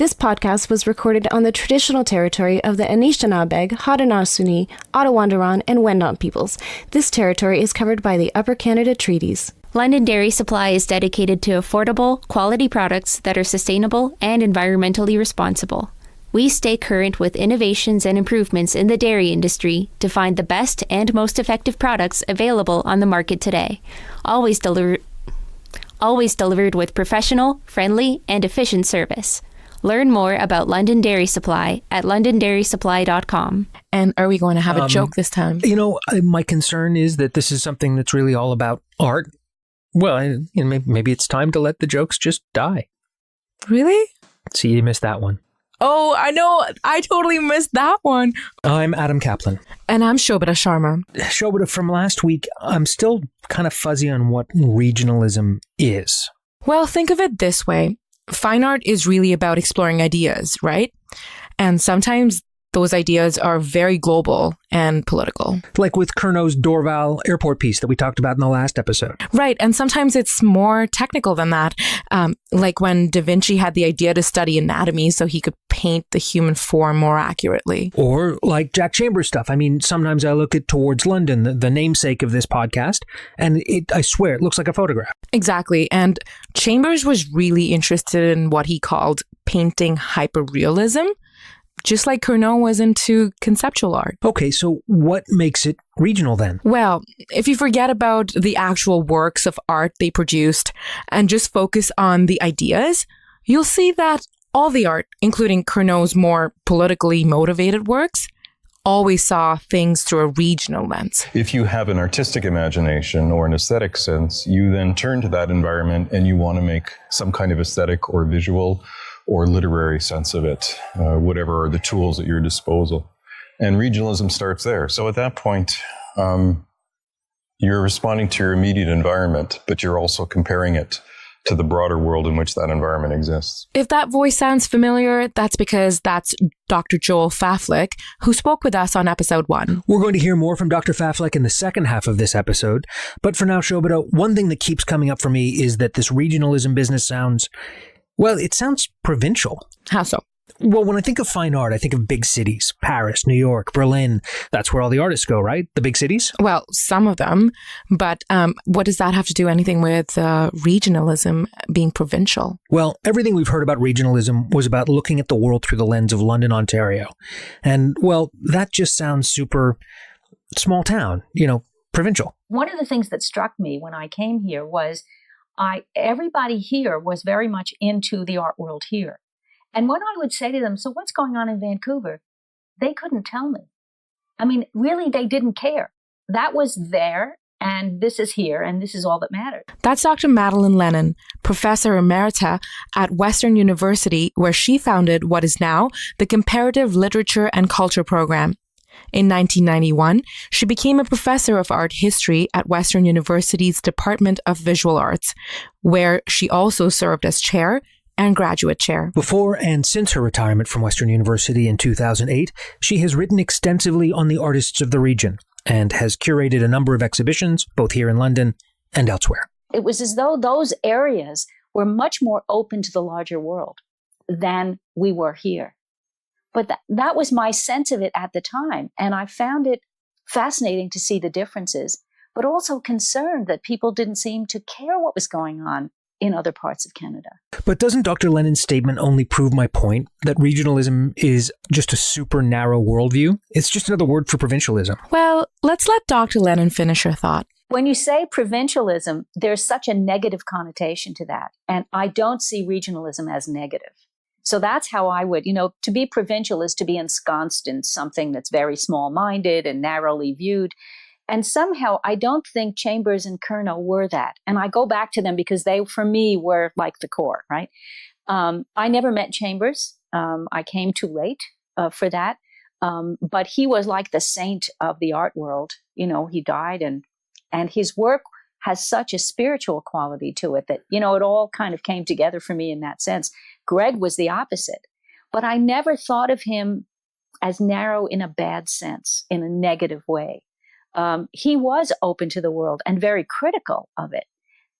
This podcast was recorded on the traditional territory of the Anishinaabe, Haudenosaunee, Ottawandaron, and Wendat peoples. This territory is covered by the Upper Canada Treaties. London Dairy Supply is dedicated to affordable, quality products that are sustainable and environmentally responsible. We stay current with innovations and improvements in the dairy industry to find the best and most effective products available on the market today. Always delivered with professional, friendly, and efficient service. Learn more about London Dairy Supply at londondairysupply.com. And are we going to have a joke this time? My concern is that this is something that's really all about art. Well, maybe it's time to let the jokes just die. Really? See, you missed that one. Oh, I know. I totally missed that one. I'm Adam Kaplan. And I'm Shobita Sharma. Shobita, from last week, I'm still kind of fuzzy on what regionalism is. Well, think of it this way. Fine art is really about exploring ideas, right? And sometimes those ideas are very global and political. Like with Kernow's Dorval airport piece that we talked about in the last episode. Right. And sometimes it's more technical than that. Like when Da Vinci had the idea to study anatomy so he could paint the human form more accurately. Or like Jack Chambers stuff. I mean, sometimes I look at Towards London, the namesake of this podcast, and I swear it looks like a photograph. Exactly. And Chambers was really interested in what he called painting hyperrealism, just like Kernow was into conceptual art. Okay, so what makes it regional then? Well, if you forget about the actual works of art they produced and just focus on the ideas, you'll see that all the art, including Kernow's more politically motivated works, always saw things through a regional lens. If you have an artistic imagination or an aesthetic sense, you then turn to that environment and you want to make some kind of aesthetic or visual or literary sense of it, whatever are the tools at your disposal. And regionalism starts there. So at that point, you're responding to your immediate environment, but you're also comparing it to the broader world in which that environment exists. If that voice sounds familiar, that's because that's Dr. Joel Faflak, who spoke with us on episode 1. We're going to hear more from Dr. Faflak in the second half of this episode. But for now, Shobita, one thing that keeps coming up for me is that this regionalism business sounds provincial. How so? Well, when I think of fine art, I think of big cities. Paris, New York, Berlin. That's where all the artists go, right? The big cities? Well, some of them. But what does that have to do anything with regionalism being provincial? Well, everything we've heard about regionalism was about looking at the world through the lens of London, Ontario. And, well, that just sounds super small town, provincial. One of the things that struck me when I came here was everybody here was very much into the art world here. And when I would say to them, so what's going on in Vancouver? They couldn't tell me. I mean, really, they didn't care. That was there, and this is here, and this is all that mattered. That's Dr. Madeline Lennon, Professor Emerita at Western University, where she founded what is now the Comparative Literature and Culture Program. In 1991, she became a professor of art history at Western University's Department of Visual Arts, where she also served as chair and graduate chair. Before and since her retirement from Western University in 2008, she has written extensively on the artists of the region and has curated a number of exhibitions, both here in London and elsewhere. It was as though those areas were much more open to the larger world than we were here. But that was my sense of it at the time. And I found it fascinating to see the differences, but also concerned that people didn't seem to care what was going on in other parts of Canada. But doesn't Dr. Lennon's statement only prove my point that regionalism is just a super narrow worldview? It's just another word for provincialism. Well, let's let Dr. Lennon finish her thought. When you say provincialism, there's such a negative connotation to that. And I don't see regionalism as negative. So that's how I would, to be provincial is to be ensconced in something that's very small-minded and narrowly viewed. And somehow I don't think Chambers and Kernow were that. And I go back to them because they, for me, were like the core, right? I never met Chambers. I came too late for that. But he was like the saint of the art world. He died and his work has such a spiritual quality to it that, it all kind of came together for me in that sense. Greg was the opposite, but I never thought of him as narrow in a bad sense, in a negative way. He was open to the world and very critical of it,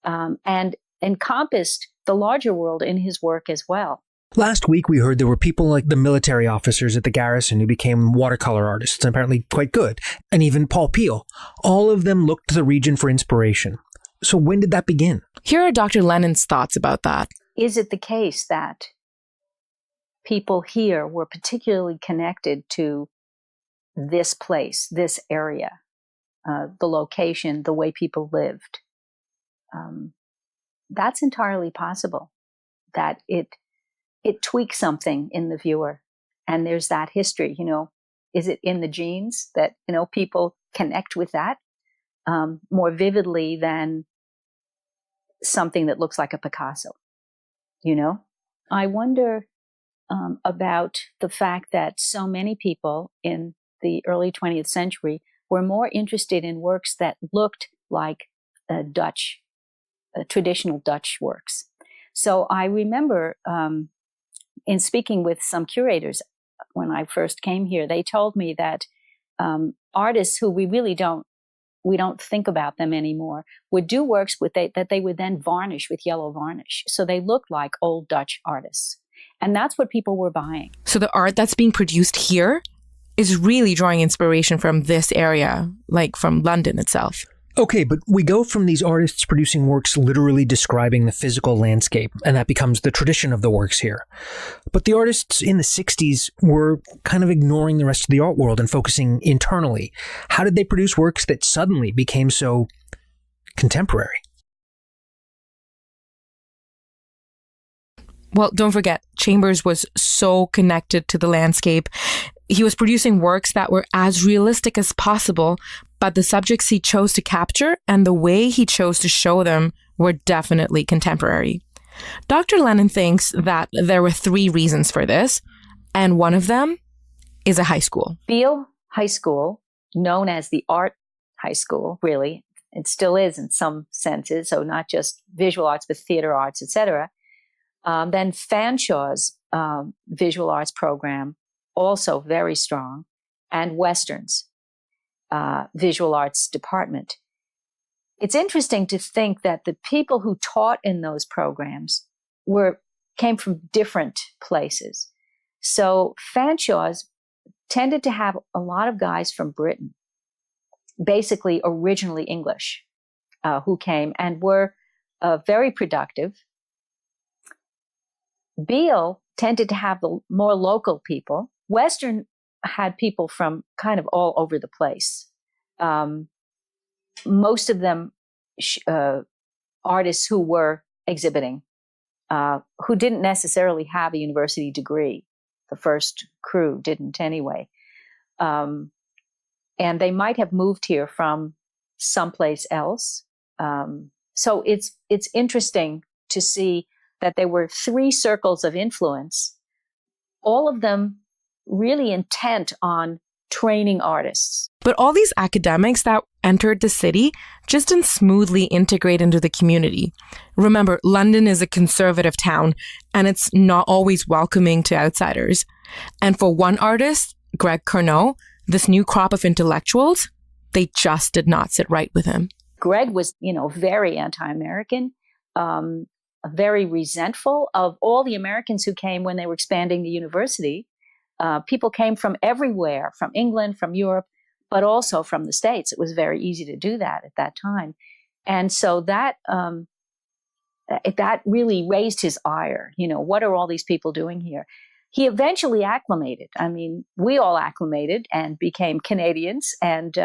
and encompassed the larger world in his work as well. Last week, we heard there were people like the military officers at the garrison who became watercolor artists, apparently quite good, and even Paul Peel. All of them looked to the region for inspiration. So when did that begin? Here are Dr. Lennon's thoughts about that. Is it the case that people here were particularly connected to this place, this area, the location, the way people lived? That's entirely possible, that it tweaks something in the viewer. And there's that history, is it in the genes that, people connect with that more vividly than something that looks like a Picasso, I wonder about the fact that so many people in the early 20th century were more interested in works that looked like traditional Dutch works. So I remember in speaking with some curators when I first came here, they told me that artists who we don't think about them anymore would do works that they would then varnish with yellow varnish. So they looked like old Dutch artists. And that's what people were buying. So the art that's being produced here is really drawing inspiration from this area, like from London itself. Okay, but we go from these artists producing works literally describing the physical landscape, and that becomes the tradition of the works here. But the artists in the 60s were kind of ignoring the rest of the art world and focusing internally. How did they produce works that suddenly became so contemporary? Well, don't forget, Chambers was so connected to the landscape. He was producing works that were as realistic as possible, but the subjects he chose to capture and the way he chose to show them were definitely contemporary. Dr. Lennon thinks that there were 3 reasons for this, and one of them is a high school. Beale High School, known as the Art High School, really, it still is in some senses, so not just visual arts, but theater arts, etc. Then Fanshaw's visual arts program, also very strong, and Western's visual arts department. It's interesting to think that the people who taught in those programs came from different places. So Fanshaw's tended to have a lot of guys from Britain, basically originally English, who came and were very productive. Beale tended to have the more local people. Western had people from kind of all over the place. Most of them artists who were exhibiting, who didn't necessarily have a university degree. The first crew didn't anyway. And they might have moved here from someplace else. So it's interesting to see that there were 3 circles of influence, all of them really intent on training artists. But all these academics that entered the city just didn't smoothly integrate into the community. Remember, London is a conservative town, and it's not always welcoming to outsiders. And for one artist, Greg Carnot, this new crop of intellectuals, they just did not sit right with him. Greg was, very anti-American, very resentful of all the Americans who came when they were expanding the university. People came from everywhere, from England, from Europe, but also from the States. It was very easy to do that at that time. And so that really raised his ire. What are all these people doing here? He eventually acclimated. I mean, we all acclimated and became Canadians and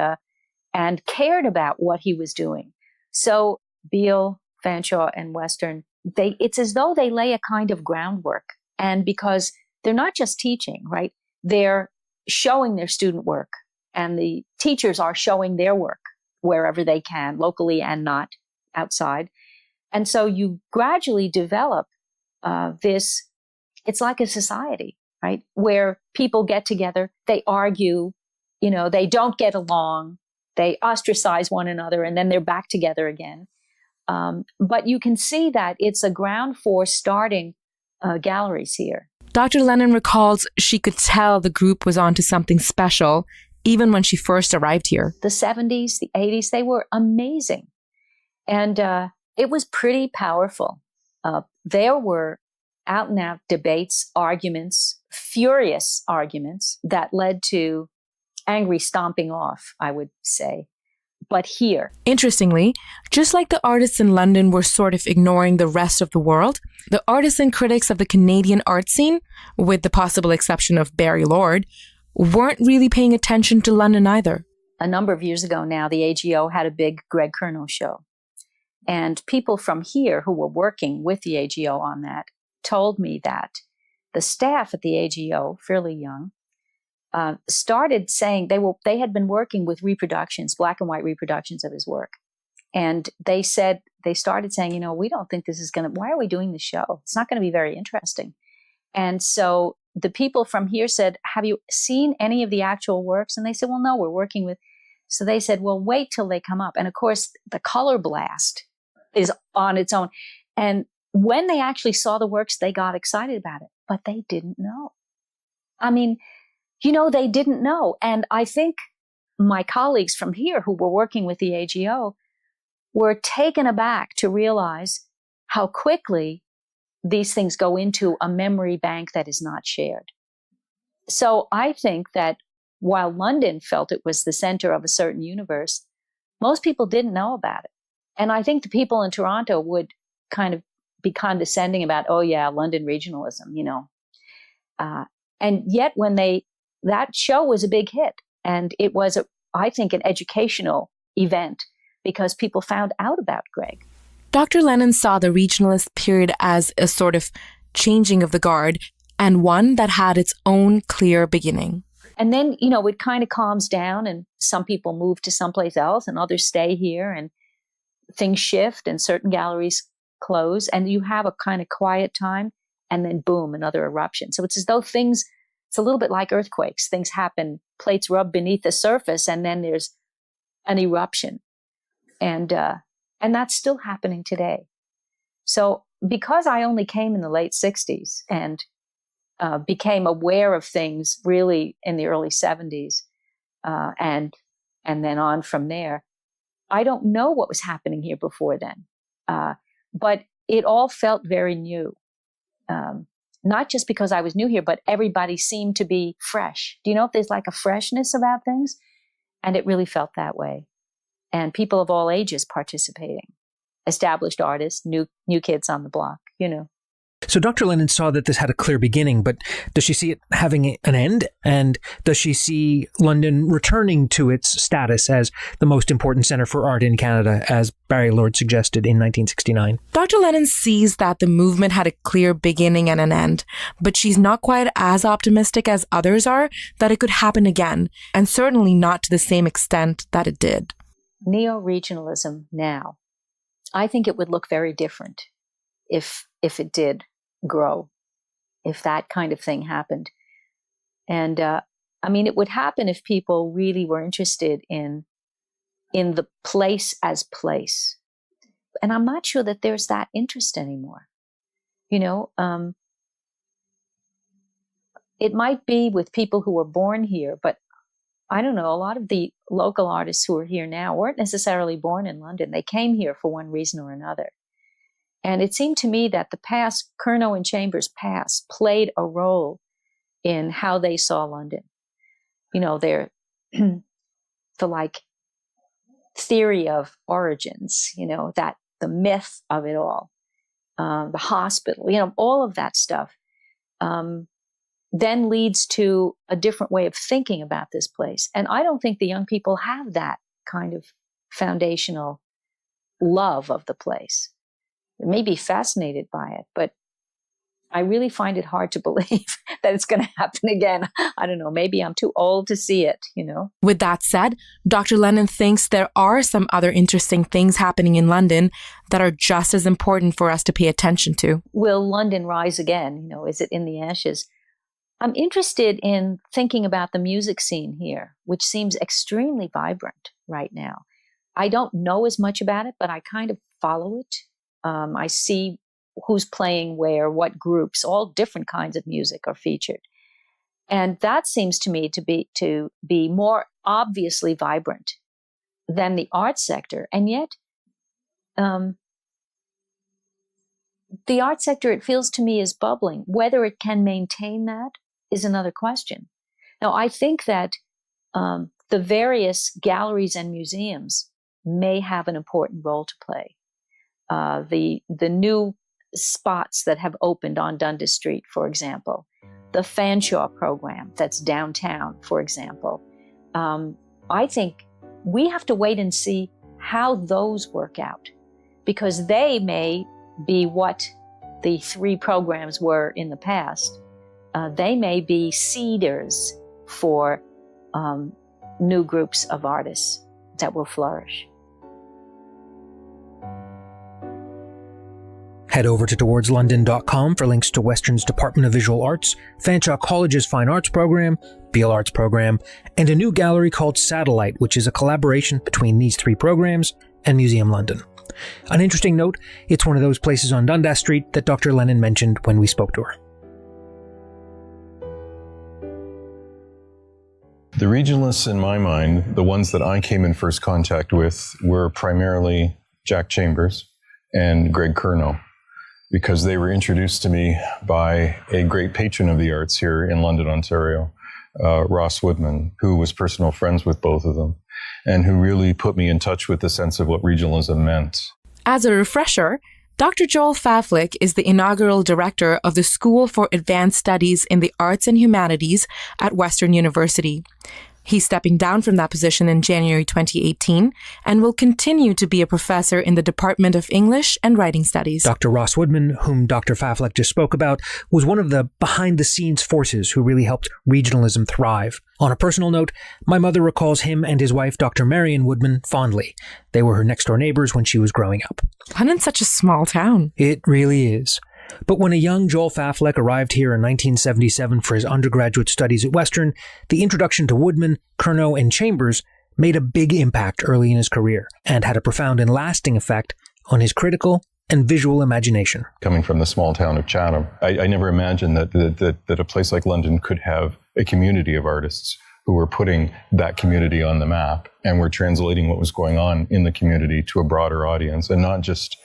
cared about what he was doing. So Beale, Fanshawe, and Western, it's as though they lay a kind of groundwork. And because they're not just teaching, right? They're showing their student work, and the teachers are showing their work wherever they can, locally and not outside. And so you gradually develop this, it's like a society, right? Where people get together, they argue, they don't get along, they ostracize one another, and then they're back together again. But you can see that it's a ground for starting galleries here. Dr. Lennon recalls she could tell the group was onto something special, even when she first arrived here. The 70s, the 80s, they were amazing. And it was pretty powerful. There were out and out debates, arguments, furious arguments that led to angry stomping off, I would say. But here. Interestingly, just like the artists in London were sort of ignoring the rest of the world, the artists and critics of the Canadian art scene, with the possible exception of Barry Lord, weren't really paying attention to London either. A number of years ago now, the AGO had a big Greg Kernow show. And people from here who were working with the AGO on that told me that the staff at the AGO, fairly young, started saying they had been working with reproductions, black and white reproductions of his work. And they started saying, we don't think this is why are we doing the show? It's not going to be very interesting. And so the people from here said, have you seen any of the actual works? And they said, well, no, we're working with. So they said, well, wait till they come up. And of course, the color blast is on its own. And when they actually saw the works, they got excited about it, but they didn't know. I mean, they didn't know. And I think my colleagues from here who were working with the AGO were taken aback to realize how quickly these things go into a memory bank that is not shared. So I think that while London felt it was the center of a certain universe, most people didn't know about it. And I think the people in Toronto would kind of be condescending about, oh yeah, London regionalism, and yet that show was a big hit. And it was, I think, an educational event because people found out about Greg. Dr. Lennon saw the regionalist period as a sort of changing of the guard and one that had its own clear beginning. And then, it kind of calms down and some people move to someplace else and others stay here and things shift and certain galleries close and you have a kind of quiet time and then boom, another eruption. So it's as though it's a little bit like earthquakes. Things happen, plates rub beneath the surface and then there's an eruption. And that's still happening today. So because I only came in the late 60s and became aware of things really in the early 70s and then on from there, I don't know what was happening here before then. But it all felt very new. Not just because I was new here, but everybody seemed to be fresh. Do you know if there's like a freshness about things? And it really felt that way. And people of all ages participating, established artists, new kids on the block, So Dr. Lennon saw that this had a clear beginning, but does she see it having an end? And does she see London returning to its status as the most important center for art in Canada, as Barry Lord suggested in 1969? Dr. Lennon sees that the movement had a clear beginning and an end, but she's not quite as optimistic as others are that it could happen again, and certainly not to the same extent that it did. Neo-regionalism now, I think it would look very different if it did grow, if that kind of thing happened. And it would happen if people really were interested in the place as place. And I'm not sure that there's that interest anymore. It might be with people who were born here, but I don't know, a lot of the local artists who are here now weren't necessarily born in London. They came here for one reason or another. And it seemed to me that the past, Kernow and Chambers' past, played a role in how they saw London. Their the theory of origins, that the myth of it all, the hospital, all of that stuff, then leads to a different way of thinking about this place. And I don't think the young people have that kind of foundational love of the place. They may be fascinated by it, but I really find it hard to believe that it's going to happen again. I don't know, maybe I'm too old to see it, With that said, Dr. Lennon thinks there are some other interesting things happening in London that are just as important for us to pay attention to. Will London rise again? Is it in the ashes? I'm interested in thinking about the music scene here, which seems extremely vibrant right now. I don't know as much about it, but I kind of follow it. I see who's playing where, what groups, all different kinds of music are featured. And that seems to me to be more obviously vibrant than the arts sector. And yet, the art sector, it feels to me, is bubbling. Whether it can maintain that is another question. Now, I think that the various galleries and museums may have an important role to play. The new spots that have opened on Dundas Street, for example, the Fanshawe program that's downtown, for example. I think we have to wait and see how those work out, because they may be what the 3 programs were in the past. They may be seeders for new groups of artists that will flourish. Head over to towardslondon.com for links to Western's Department of Visual Arts, Fanshawe College's Fine Arts Program, Beale Arts Program, and a new gallery called Satellite, which is a collaboration between these 3 programs and Museum London. An interesting note, it's one of those places on Dundas Street that Dr. Lennon mentioned when we spoke to her. The regionalists, in my mind, the ones that I came in first contact with, were primarily Jack Chambers and Greg Curnow, because they were introduced to me by a great patron of the arts here in London, Ontario, Ross Woodman, who was personal friends with both of them, and who really put me in touch with the sense of what regionalism meant. As a refresher, Dr. Joel Faflak is the inaugural director of the School for Advanced Studies in the Arts and Humanities at Western University. He's stepping down from that position in January 2018 and will continue to be a professor in the Department of English and Writing Studies. Dr. Ross Woodman, whom Dr. Faflak just spoke about, was one of the behind-the-scenes forces who really helped regionalism thrive. On a personal note, my mother recalls him and his wife, Dr. Marion Woodman, fondly. They were her next-door neighbors when she was growing up. London's such a small town. It really is. But when a young Joel Faflak arrived here in 1977 for his undergraduate studies at Western, the introduction to Woodman, Curnow, and Chambers made a big impact early in his career and had a profound and lasting effect on his critical and visual imagination. Coming from the small town of Chatham, I never imagined that a place like London could have a community of artists who were putting that community on the map and were translating what was going on in the community to a broader audience, and not just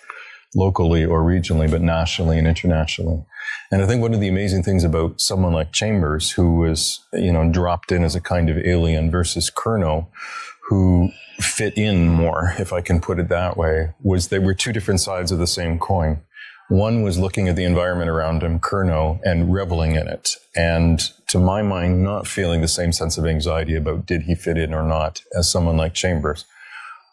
locally or regionally, but nationally and internationally. And I think one of the amazing things about someone like Chambers, who was, dropped in as a kind of alien, versus Curnow, who fit in more, if I can put it that way, was they were 2 different sides of the same coin. One was looking at the environment around him, Curnow, and reveling in it. And to my mind, not feeling the same sense of anxiety about did he fit in or not as someone like Chambers,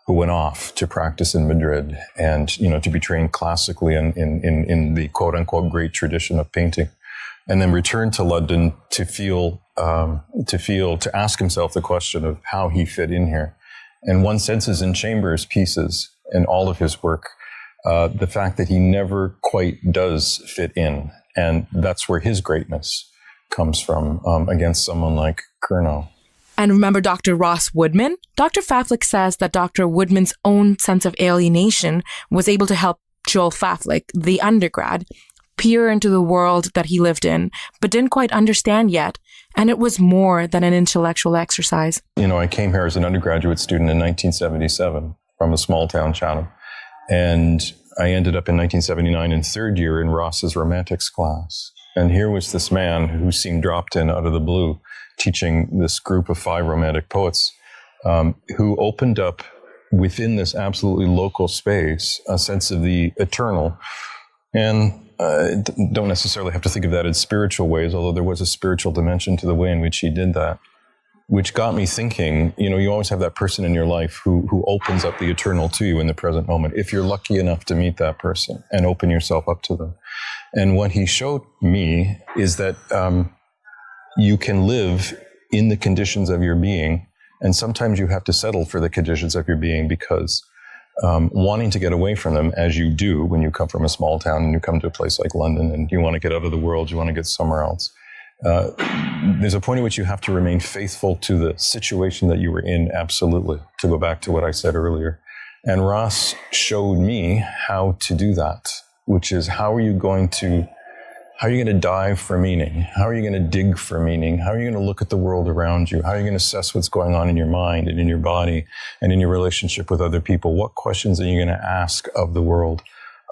who went off to practice in Madrid and, to be trained classically in the quote unquote great tradition of painting, and then returned to London to ask himself the question of how he fit in here. And one senses in Chambers' pieces and all of his work, the fact that he never quite does fit in. And that's where his greatness comes from, against someone like Curnow. And remember Dr. Ross Woodman? Dr. Faflak says that Dr. Woodman's own sense of alienation was able to help Joel Faflak, the undergrad, peer into the world that he lived in, but didn't quite understand yet. And it was more than an intellectual exercise. I came here as an undergraduate student in 1977 from a small town, Chatham. And I ended up in 1979 in 3rd year in Ross's romantics class. And here was this man who seemed dropped in out of the blue, teaching this group of 5 romantic poets, who opened up within this absolutely local space a sense of the eternal. And don't necessarily have to think of that in spiritual ways, although there was a spiritual dimension to the way in which he did that, which got me thinking, you always have that person in your life who opens up the eternal to you in the present moment, if you're lucky enough to meet that person and open yourself up to them. And what he showed me is that you can live in the conditions of your being, and sometimes you have to settle for the conditions of your being because wanting to get away from them, as you do when you come from a small town and you come to a place like London and you want to get out of the world, you want to get somewhere else. There's a point at which you have to remain faithful to the situation that you were in, absolutely, to go back to what I said earlier. And Ross showed me how to do that, which is how are you going to dive for meaning? How are you going to dig for meaning? How are you going to look at the world around you? How are you going to assess what's going on in your mind and in your body and in your relationship with other people? What questions are you going to ask of the world?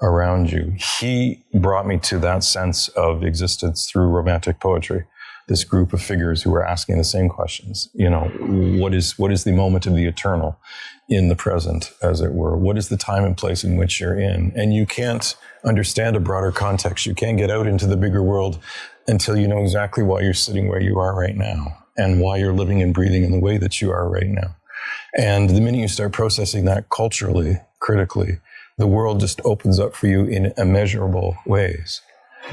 around you. He brought me to that sense of existence through romantic poetry. This group of figures who were asking the same questions. What is the moment of the eternal in the present, as it were? What is the time and place in which you're in? And you can't understand a broader context. You can't get out into the bigger world until you know exactly why you're sitting where you are right now and why you're living and breathing in the way that you are right now. And the minute you start processing that culturally, critically, the world just opens up for you in immeasurable ways.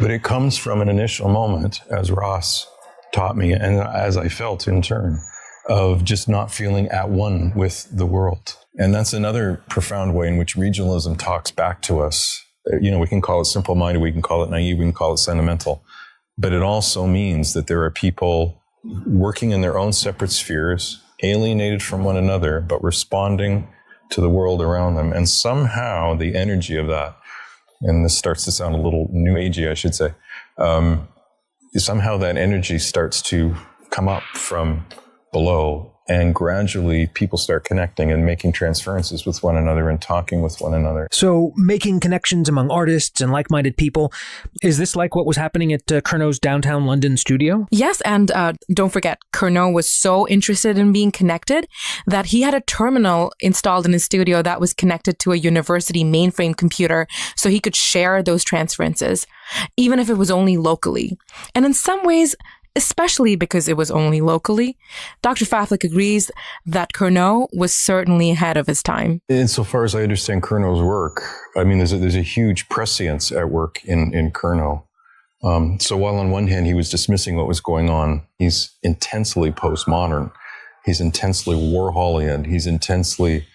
But it comes from an initial moment, as Ross taught me, and as I felt in turn, of just not feeling at one with the world. And that's another profound way in which regionalism talks back to us. We can call it simple-minded, we can call it naive, we can call it sentimental. But it also means that there are people working in their own separate spheres, alienated from one another, but responding to the world around them. And somehow the energy of that, and this starts to sound a little new agey, I should say, somehow that energy starts to come up from below, and gradually people start connecting and making transferences with one another and talking with one another. So making connections among artists and like-minded people, is this like what was happening at Curnow's downtown London studio? Yes, and don't forget, Curnow was so interested in being connected that he had a terminal installed in his studio that was connected to a university mainframe computer so he could share those transferences, even if it was only locally. And in some ways, especially because it was only locally, Dr. Faflak agrees that Curnow was certainly ahead of his time. Insofar as I understand Curnow's work, I mean, there's a huge prescience at work in Curnow. So while on one hand he was dismissing what was going on, he's intensely postmodern. He's intensely Warholian. He's intensely,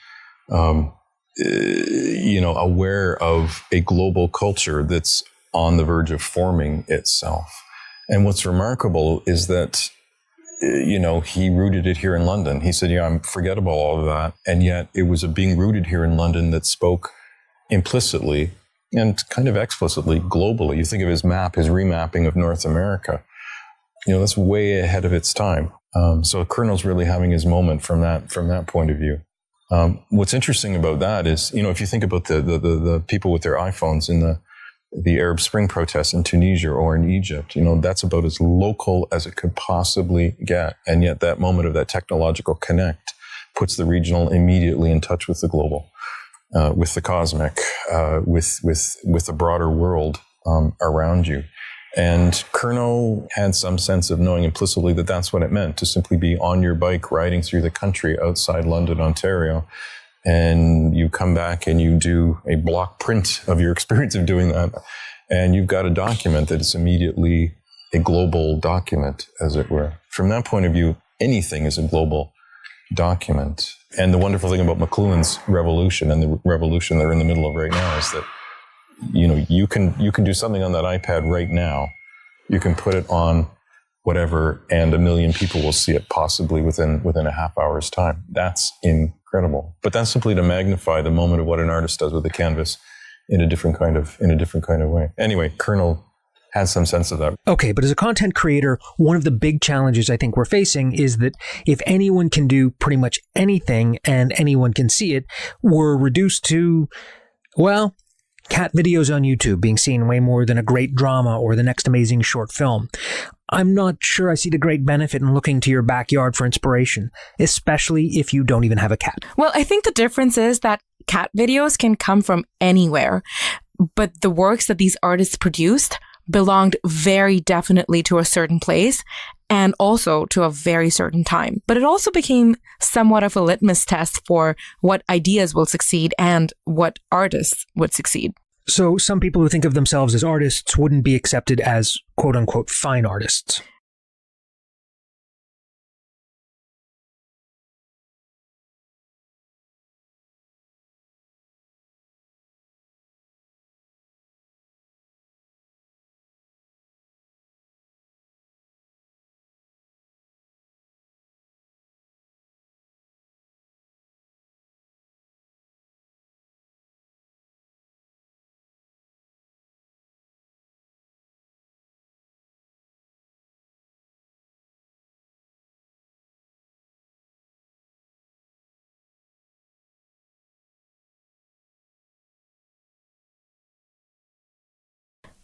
aware of a global culture that's on the verge of forming itself. And what's remarkable is that, he rooted it here in London. He said, I'm forgettable all of that. And yet it was a being rooted here in London that spoke implicitly and kind of explicitly globally. You think of his map, his remapping of North America, that's way ahead of its time. So Curnow's really having his moment from that point of view. What's interesting about that is, if you think about the people with their iPhones in the Arab Spring protests in Tunisia or in Egypt, that's about as local as it could possibly get. And yet that moment of that technological connect puts the regional immediately in touch with the global, with the cosmic, with the broader world around you. And Curnow had some sense of knowing implicitly that that's what it meant, to simply be on your bike riding through the country outside London, Ontario. And you come back and you do a block print of your experience of doing that. And you've got a document that is immediately a global document, as it were. From that point of view, anything is a global document. And the wonderful thing about McLuhan's revolution and the revolution they're in the middle of right now is that, you can do something on that iPad right now. You can put it on whatever, and 1 million people will see it possibly within a half hour's time. That's incredible. But that's simply to magnify the moment of what an artist does with a canvas in a different kind of way. Anyway, Curnow has some sense of that. Okay, but as a content creator, one of the big challenges I think we're facing is that if anyone can do pretty much anything and anyone can see it, we're reduced to, cat videos on YouTube being seen way more than a great drama or the next amazing short film. I'm not sure I see the great benefit in looking to your backyard for inspiration, especially if you don't even have a cat. Well, I think the difference is that cat videos can come from anywhere, but the works that these artists produced belonged very definitely to a certain place and also to a very certain time. But it also became somewhat of a litmus test for what ideas will succeed and what artists would succeed. So some people who think of themselves as artists wouldn't be accepted as quote-unquote fine artists.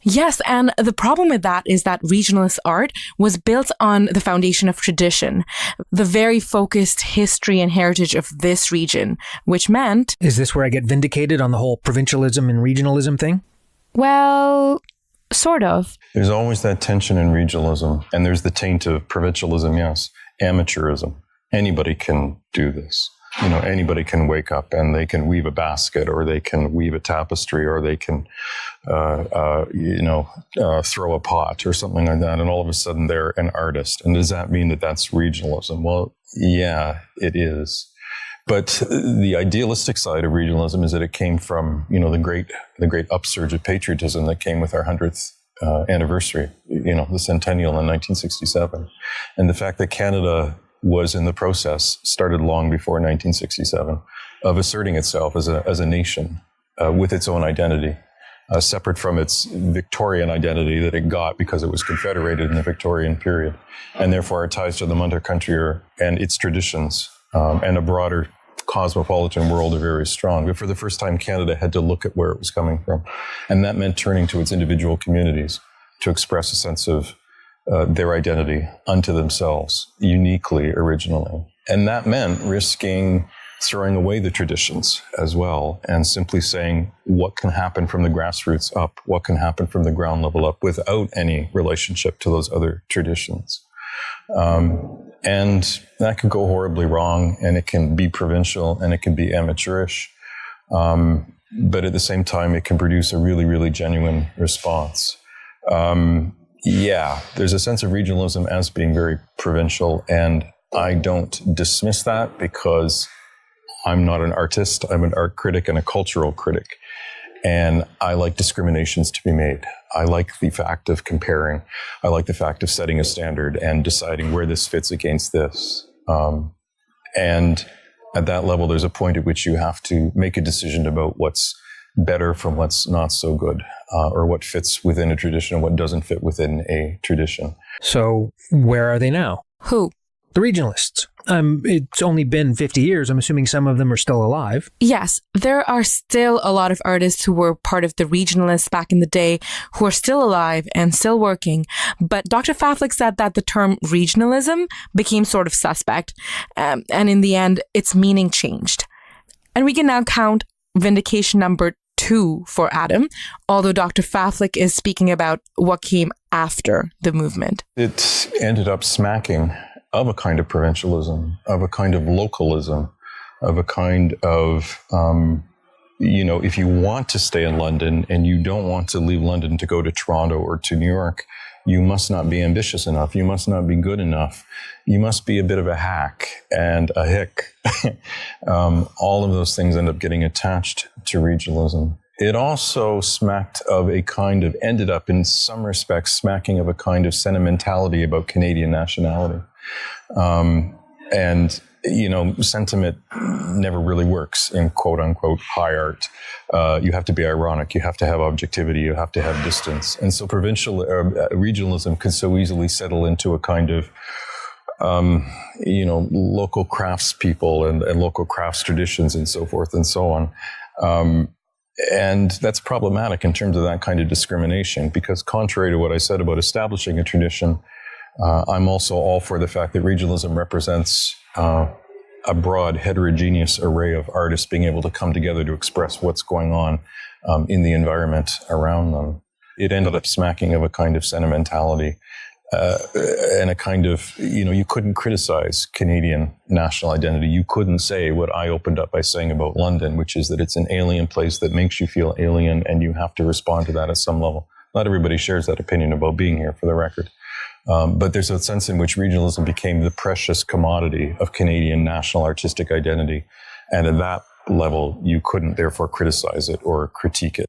Yes, and the problem with that is that regionalist art was built on the foundation of tradition, the very focused history and heritage of this region, which meant... Is this where I get vindicated on the whole provincialism and regionalism thing? Well, sort of. There's always that tension in regionalism, and there's the taint of provincialism, yes, amateurism. Anybody can do this. Anybody can wake up and they can weave a basket, or they can weave a tapestry, or they can, throw a pot or something like that. And all of a sudden they're an artist. And does that mean that that's regionalism? Well, yeah, it is. But the idealistic side of regionalism is that it came from, the great upsurge of patriotism that came with our 100th anniversary, the centennial in 1967. And the fact that Canada was in the process, started long before 1967, of asserting itself as a nation with its own identity, separate from its Victorian identity that it got because it was confederated in the Victorian period. And therefore our ties to the mother country and its traditions and a broader cosmopolitan world are very strong. But for the first time, Canada had to look at where it was coming from. And that meant turning to its individual communities to express a sense of their identity unto themselves, uniquely, originally. And that meant risking throwing away the traditions as well, and simply saying what can happen from the grassroots up, what can happen from the ground level up without any relationship to those other traditions. And that could go horribly wrong, and it can be provincial, and it can be amateurish. But at the same time, it can produce a really, really genuine response. Yeah, there's a sense of regionalism as being very provincial, and I don't dismiss that because I'm not an artist. I'm an art critic and a cultural critic, and I like discriminations to be made. I like the fact of comparing. I like the fact of setting a standard and deciding where this fits against this. And at that level, there's a point at which you have to make a decision about what's better from what's not so good, or what fits within a tradition and what doesn't fit within a tradition. So where are they now? Who? The regionalists. It's only been 50 years. I'm assuming some of them are still alive. Yes, there are still a lot of artists who were part of the regionalists back in the day who are still alive and still working. But Dr. Faflak said that the term regionalism became sort of suspect. And in the end, its meaning changed. And we can now count vindication number 2 for Adam, although Dr. Faflak is speaking about what came after the movement. It ended up smacking of a kind of provincialism, of a kind of localism, of a kind of, if you want to stay in London and you don't want to leave London to go to Toronto or to New York, you must not be ambitious enough. You must not be good enough. You must be a bit of a hack and a hick. All of those things end up getting attached to regionalism. It also ended up in some respects smacking of a kind of sentimentality about Canadian nationality. Sentiment never really works in quote unquote high art. You have to be ironic. You have to have objectivity. You have to have distance. And so regionalism could so easily settle into a kind of, local craftspeople and local crafts traditions and so forth and so on. And that's problematic in terms of that kind of discrimination, because contrary to what I said about establishing a tradition, I'm also all for the fact that regionalism represents a broad, heterogeneous array of artists being able to come together to express what's going on in the environment around them. It ended up smacking of a kind of sentimentality and a kind of, you couldn't criticize Canadian national identity. You couldn't say what I opened up by saying about London, which is that it's an alien place that makes you feel alien, and you have to respond to that at some level. Not everybody shares that opinion about being here, for the record. But there's a sense in which regionalism became the precious commodity of Canadian national artistic identity. And at that level, you couldn't therefore criticize it or critique it.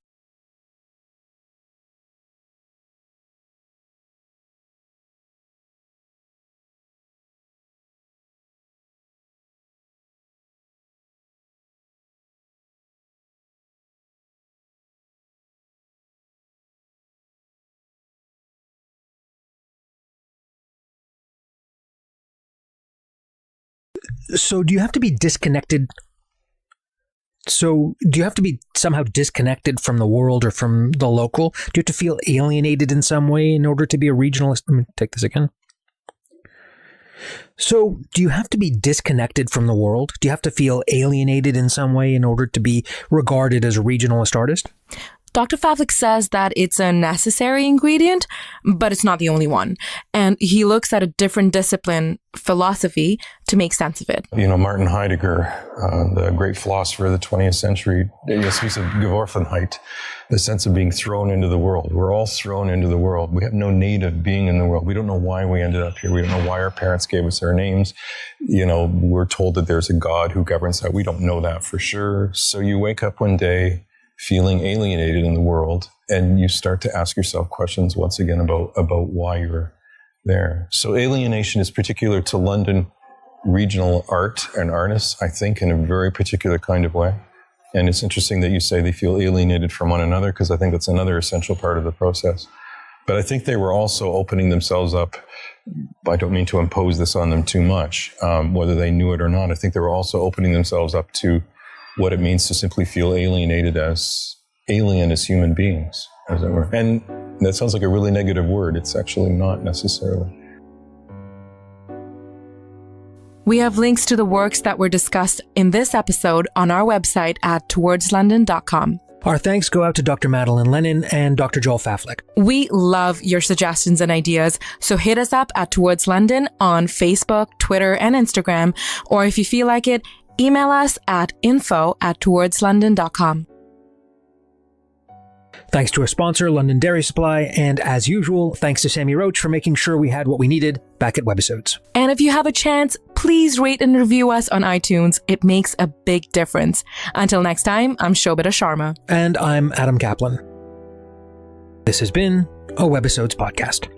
So do you have to be disconnected So do you have to be somehow disconnected from the world or from the local? Do you have to feel alienated in some way in order to be a regionalist? Let me take this again. So do you have to be disconnected from the world? Do you have to feel alienated in some way in order to be regarded as a regionalist artist? Dr. Faflak says that it's a necessary ingredient, but it's not the only one. And he looks at a different discipline, philosophy, to make sense of it. Martin Heidegger, the great philosopher of the 20th century, speaks of Geworfenheit, the sense of being thrown into the world. We're all thrown into the world. We have no native being in the world. We don't know why we ended up here. We don't know why our parents gave us our names. We're told that there's a God who governs that. We don't know that for sure. So you wake up one day feeling alienated in the world, and you start to ask yourself questions once again about why you're there. So alienation is particular to London regional art and artists, I think, in a very particular kind of way. And it's interesting that you say they feel alienated from one another, because I think that's another essential part of the process. But I think they were also opening themselves up. I don't mean to impose this on them too much, whether they knew it or not. I think they were also opening themselves up to what it means to simply feel alien as human beings, as it were. And that sounds like a really negative word. It's actually not necessarily. We have links to the works that were discussed in this episode on our website at towardslondon.com. Our thanks go out to Dr. Madeline Lennon and Dr. Joel Faflak. We love your suggestions and ideas, so hit us up at Towards London on Facebook, Twitter, and Instagram, or if you feel like it, email us at info@towardslondon.com. Thanks to our sponsor, London Dairy Supply, and as usual, thanks to Sammy Roach for making sure we had what we needed back at Webisodes. And if you have a chance, please rate and review us on iTunes. It makes a big difference. Until next time, I'm Shobita Sharma. And I'm Adam Kaplan. This has been a Webisodes podcast.